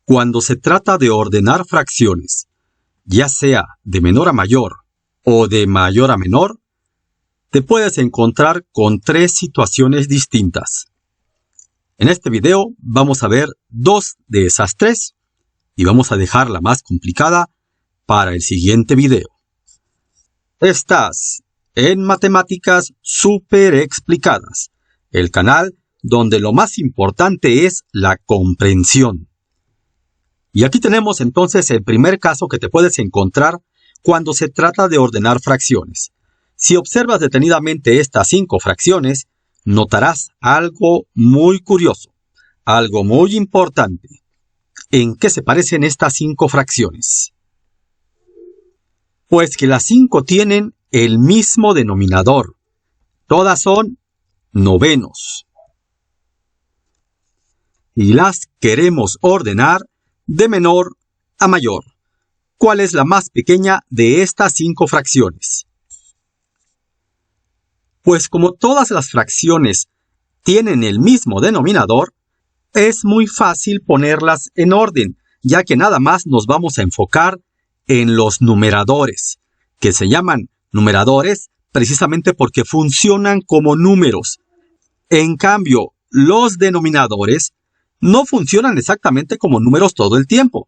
Cuando se trata de ordenar fracciones, ya sea de menor a mayor o de mayor a menor, te puedes encontrar con tres situaciones distintas. En este video vamos a ver dos de esas tres y vamos a dejar la más complicada para el siguiente video. Estás en Matemáticas Súper Explicadas, el canal donde lo más importante es la comprensión. Y aquí tenemos entonces el primer caso que te puedes encontrar cuando se trata de ordenar fracciones. Si observas detenidamente estas 5 fracciones, notarás algo muy curioso, algo muy importante. ¿En qué se parecen estas 5 fracciones? Pues que las 5 tienen el mismo denominador. Todas son novenos. Y las queremos ordenar de menor a mayor. ¿Cuál es la más pequeña de estas 5 fracciones? Pues como todas las fracciones tienen el mismo denominador, es muy fácil ponerlas en orden, ya que nada más nos vamos a enfocar en los numeradores, que se llaman numeradores precisamente porque funcionan como números. En cambio, los denominadores no funcionan exactamente como números todo el tiempo,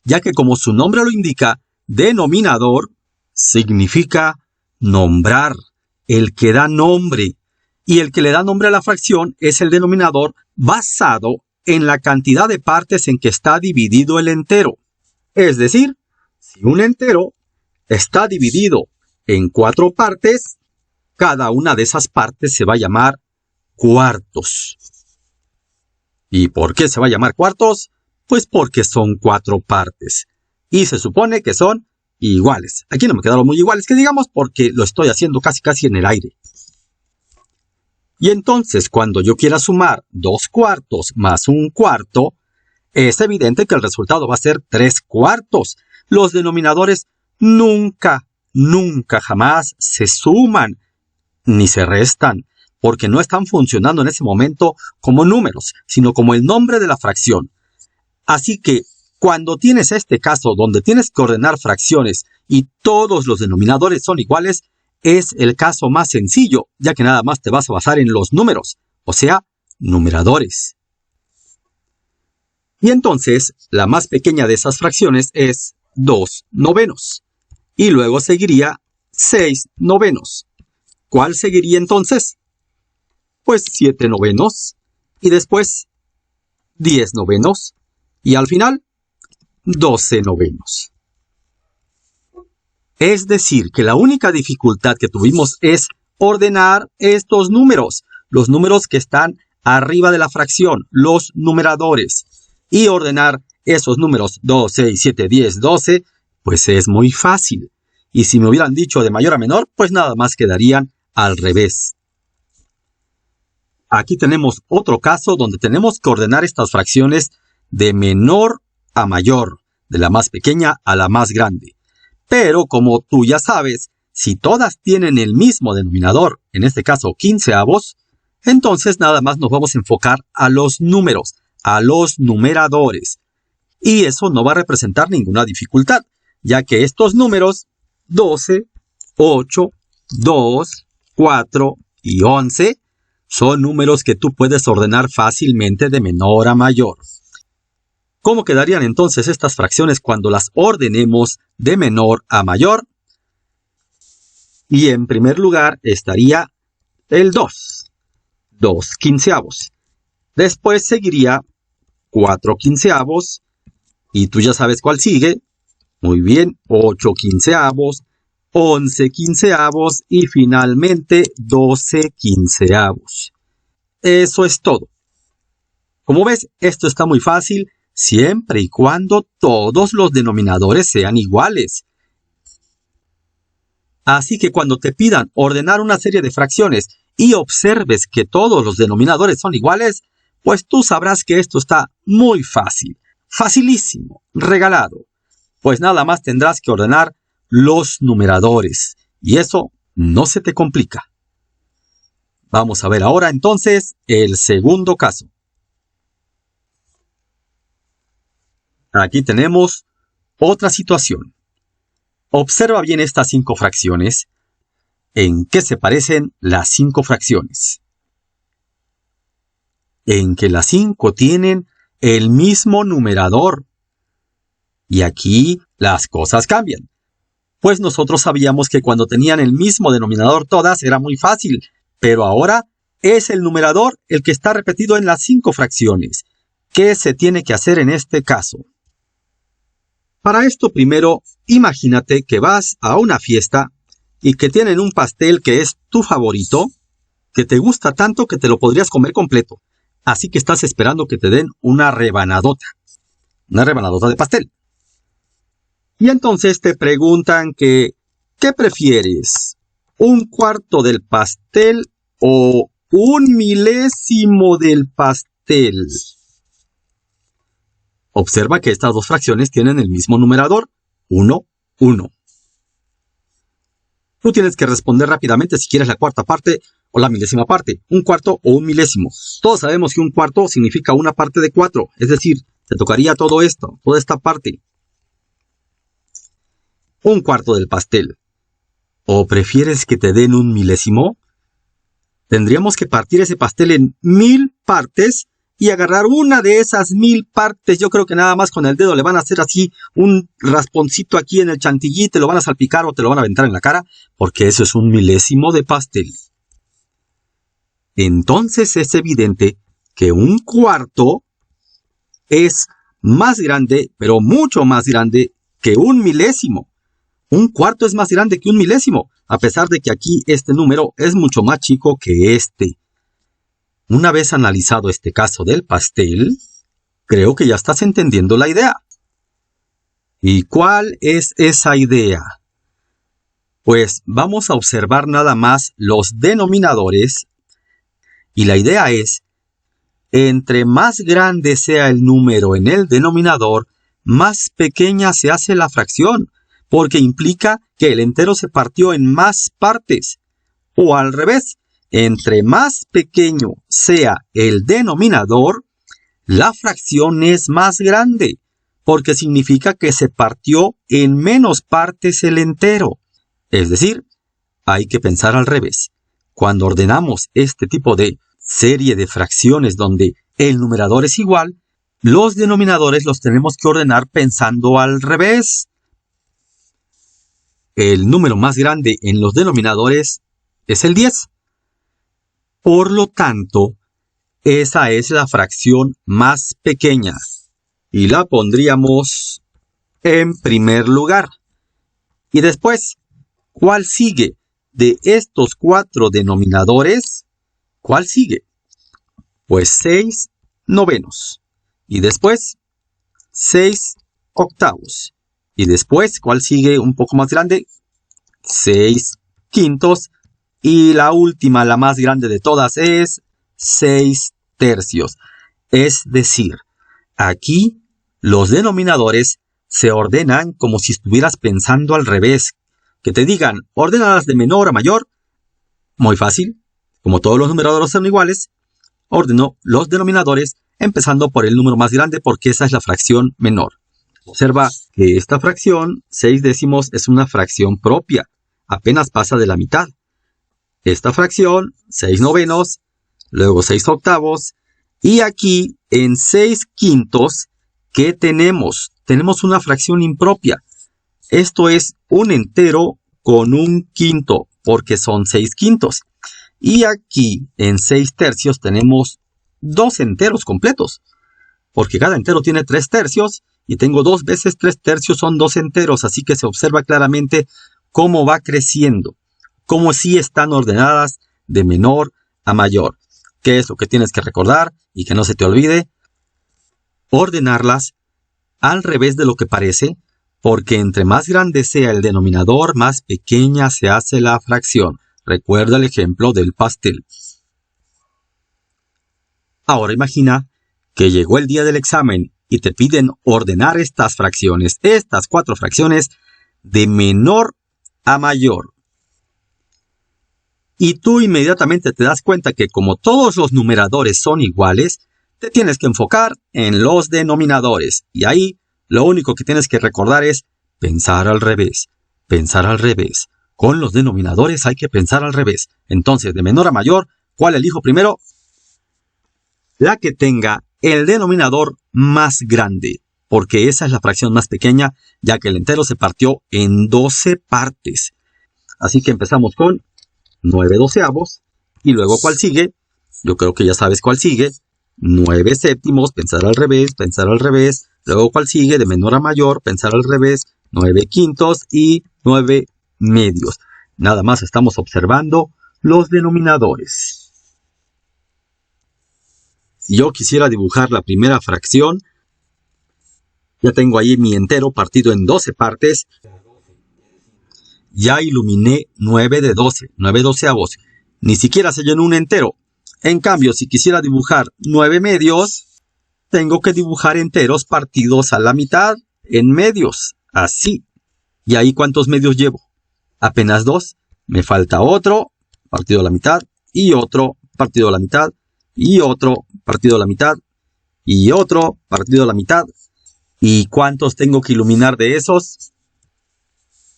ya que como su nombre lo indica, denominador significa nombrar, el que da nombre, y el que le da nombre a la fracción es el denominador basado en la cantidad de partes en que está dividido el entero. Es decir, si un entero está dividido en 4 partes, cada una de esas partes se va a llamar cuartos. ¿Y por qué se va a llamar cuartos? Pues porque son 4 partes. Y se supone que son iguales. Aquí no me quedaron muy iguales, que digamos, porque lo estoy haciendo casi en el aire. Y entonces, cuando yo quiera sumar 2 cuartos más 1 cuarto, es evidente que el resultado va a ser 3 cuartos. Los denominadores nunca jamás se suman ni se restan, porque no están funcionando en ese momento como números, sino como el nombre de la fracción. Así que, cuando tienes este caso donde tienes que ordenar fracciones y todos los denominadores son iguales, es el caso más sencillo, ya que nada más te vas a basar en los números, o sea, numeradores. Y entonces, la más pequeña de esas fracciones es 2 novenos. Y luego seguiría 6 novenos. ¿Cuál seguiría entonces? Pues 7 novenos, y después 10 novenos, y al final 12 novenos. Es decir, que la única dificultad que tuvimos es ordenar estos números, los números que están arriba de la fracción, los numeradores, y ordenar esos números 2, 6, 7, 10, 12, pues es muy fácil. Y si me hubieran dicho de mayor a menor, pues nada más quedarían al revés. Aquí tenemos otro caso donde tenemos que ordenar estas fracciones de menor a mayor, de la más pequeña a la más grande. Pero como tú ya sabes, si todas tienen el mismo denominador, en este caso 15avos, entonces nada más nos vamos a enfocar a los números, a los numeradores. Y eso no va a representar ninguna dificultad, ya que estos números 12, 8, 2, 4 y 11 son números que tú puedes ordenar fácilmente de menor a mayor. ¿Cómo quedarían entonces estas fracciones cuando las ordenemos de menor a mayor? Y en primer lugar estaría el 2 quinceavos. Después seguiría 4 quinceavos, y tú ya sabes cuál sigue. Muy bien, 8 quinceavos, 11 quinceavos y finalmente 12 quinceavos. Eso es todo. Como ves, esto está muy fácil siempre y cuando todos los denominadores sean iguales. Así que cuando te pidan ordenar una serie de fracciones y observes que todos los denominadores son iguales, pues tú sabrás que esto está muy fácil, facilísimo, regalado. Pues nada más tendrás que ordenar los numeradores, y eso no se te complica. Vamos a ver ahora entonces el segundo caso. Aquí tenemos otra situación. Observa bien estas 5 fracciones. ¿En qué se parecen las 5 fracciones? En que las 5 tienen el mismo numerador. Y aquí las cosas cambian. Pues nosotros sabíamos que cuando tenían el mismo denominador todas era muy fácil, pero ahora es el numerador el que está repetido en las 5 fracciones. ¿Qué se tiene que hacer en este caso? Para esto primero, imagínate que vas a una fiesta y que tienen un pastel que es tu favorito, que te gusta tanto que te lo podrías comer completo. Así que estás esperando que te den una rebanadota de pastel. Y entonces te preguntan ¿qué prefieres? ¿Un cuarto del pastel o un milésimo del pastel? Observa que estas 2 fracciones tienen el mismo numerador, 1, 1. Tú tienes que responder rápidamente si quieres la cuarta parte o la milésima parte, un cuarto o un milésimo. Todos sabemos que un cuarto significa una parte de 4, es decir, te tocaría todo esto, toda esta parte. Un cuarto del pastel. ¿O prefieres que te den un milésimo? Tendríamos que partir ese pastel en 1000 partes y agarrar una de esas 1000 partes. Yo creo que nada más con el dedo le van a hacer así un rasponcito aquí en el chantilly, te lo van a salpicar o te lo van a aventar en la cara, porque eso es un milésimo de pastel. Entonces es evidente que un cuarto es más grande, pero mucho más grande que un milésimo. Un cuarto es más grande que un milésimo, a pesar de que aquí este número es mucho más chico que este. Una vez analizado este caso del pastel, creo que ya estás entendiendo la idea. ¿Y cuál es esa idea? Pues vamos a observar nada más los denominadores, y la idea es, entre más grande sea el número en el denominador, más pequeña se hace la fracción, porque implica que el entero se partió en más partes. O al revés, entre más pequeño sea el denominador, la fracción es más grande, porque significa que se partió en menos partes el entero. Es decir, hay que pensar al revés. Cuando ordenamos este tipo de serie de fracciones donde el numerador es igual, los denominadores los tenemos que ordenar pensando al revés. El número más grande en los denominadores es el 10. Por lo tanto, esa es la fracción más pequeña y la pondríamos en primer lugar. Y después, ¿cuál sigue? De estos 4 denominadores, ¿cuál sigue? Pues 6 novenos. Y después, 6 octavos. Y después, ¿cuál sigue un poco más grande? 6 quintos. Y la última, la más grande de todas, es 6 tercios. Es decir, aquí los denominadores se ordenan como si estuvieras pensando al revés. Que te digan, ordénalas de menor a mayor. Muy fácil. Como todos los numeradores son iguales, ordeno los denominadores empezando por el número más grande porque esa es la fracción menor. Observa que esta fracción, 6 décimos, es una fracción propia. Apenas pasa de la mitad. Esta fracción, 6 novenos, luego 6 octavos. Y aquí, en 6 quintos, ¿qué tenemos? Tenemos una fracción impropia. Esto es un entero con un quinto, porque son 6 quintos. Y aquí, en 6 tercios, tenemos 2 enteros completos. Porque cada entero tiene 3 tercios, y tengo 2 veces 3 tercios, son 2 enteros. Así que se observa claramente cómo va creciendo. Cómo sí están ordenadas de menor a mayor. ¿Qué es lo que tienes que recordar y que no se te olvide? Ordenarlas al revés de lo que parece, porque entre más grande sea el denominador, más pequeña se hace la fracción. Recuerda el ejemplo del pastel. Ahora imagina que llegó el día del examen y te piden ordenar estas fracciones, estas 4 fracciones, de menor a mayor. Y tú inmediatamente te das cuenta que como todos los numeradores son iguales, te tienes que enfocar en los denominadores. Y ahí Lo único que tienes que recordar es pensar al revés. Pensar al revés. Con los denominadores hay que pensar al revés. Entonces, de menor a mayor, ¿cuál elijo primero? La que tenga el denominador más grande, porque esa es la fracción más pequeña, ya que el entero se partió en 12 partes. Así que empezamos con 9/12, y luego ¿cuál sigue? Yo creo que ya sabes cuál sigue. 9/7, pensar al revés, luego ¿cuál sigue? De menor a mayor, pensar al revés, 9/5 y 9/2. Nada más estamos observando los denominadores. Si yo quisiera dibujar la primera fracción, ya tengo ahí mi entero partido en 12 partes. Ya iluminé 9/12, 9/12. Ni siquiera se llenó un entero. En cambio, si quisiera dibujar 9/2, tengo que dibujar enteros partidos a la mitad, en medios, así. ¿Y ahí cuántos medios llevo? Apenas 2. Me falta otro, partido a la mitad, y otro, partido a la mitad, y otro, partido a la mitad, y otro, partido a la mitad. ¿Y cuántos tengo que iluminar de esos?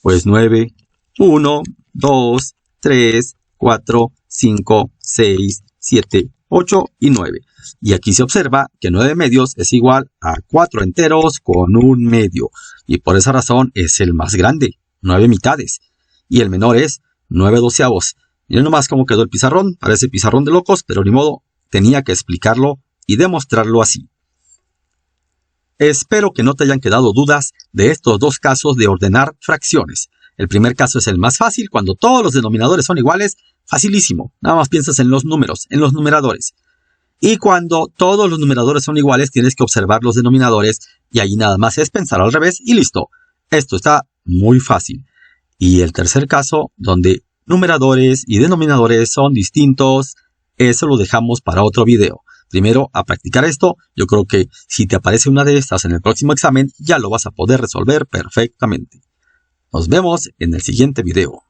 Pues 9. 1, 2, 3, 4, 5, 6, 7, 8 y 9. Y aquí se observa que 9/2 es igual a 4 enteros con 1 medio. Y por esa razón es el más grande, 9 mitades. Y el menor es 9/12. Miren nomás cómo quedó el pizarrón. Parece pizarrón de locos, pero ni modo. Tenía que explicarlo y demostrarlo así. Espero que no te hayan quedado dudas de estos dos casos de ordenar fracciones. El primer caso es el más fácil, cuando todos los denominadores son iguales, facilísimo. Nada más piensas en los números, en los numeradores. Y cuando todos los numeradores son iguales, tienes que observar los denominadores y ahí nada más es pensar al revés y listo. Esto está muy fácil. Y el tercer caso, donde numeradores y denominadores son distintos, eso lo dejamos para otro video. Primero, a practicar esto. Yo creo que si te aparece una de estas en el próximo examen, ya lo vas a poder resolver perfectamente. Nos vemos en el siguiente video.